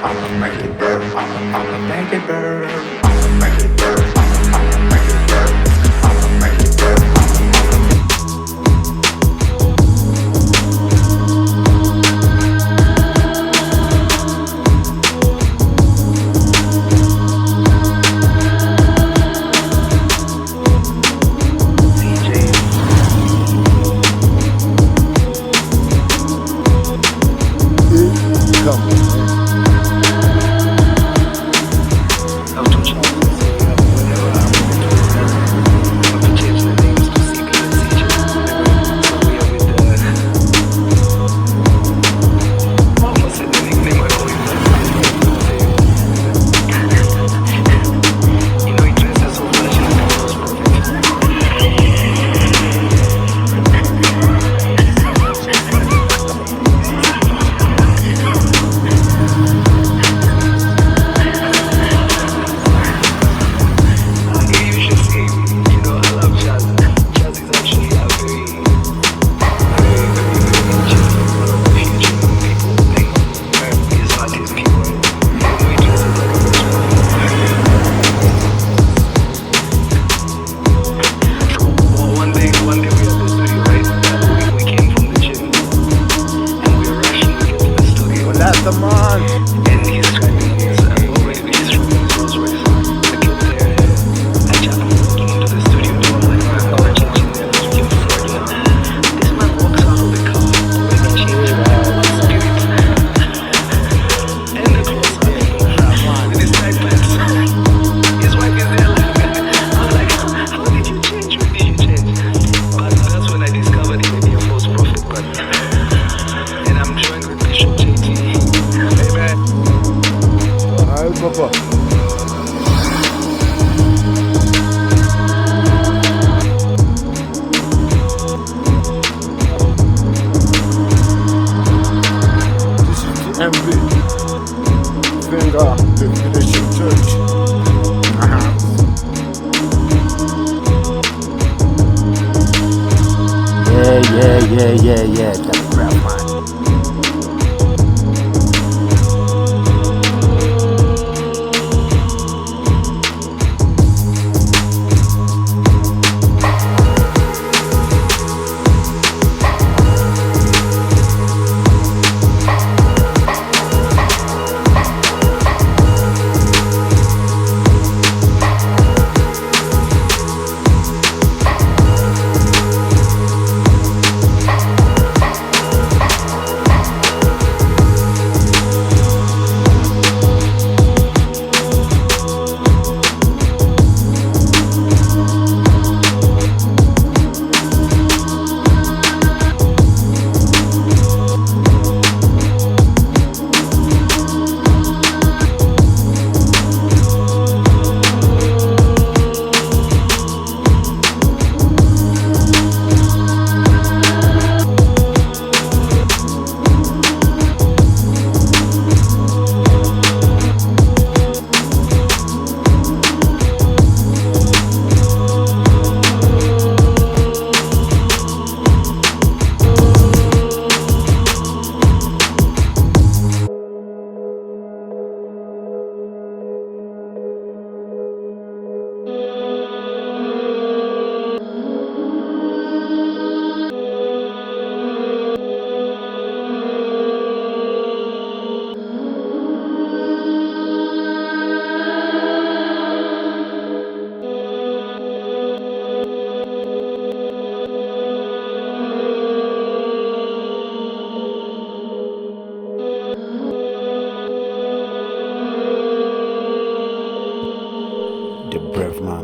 I'ma make it work. I'ma make it work. I'ma make it work. I'ma make it work. I'ma make it work. The man. And he's driving his already his Rolls Royce. I get there, I chat him walking into the studio door. I'm like, man, I'm changing there, looking for, you know. This man walks out of the car, already changed spirit. And the clothes are with his tight pants. His wife is there like, I'm like, how did you change? When did you change? But that's when I discovered he may be a false prophet. But and I'm joined with Bishop JT. Alright, papa. This is the MV Finger Definition Church. Yeah, that's real man. The breath man.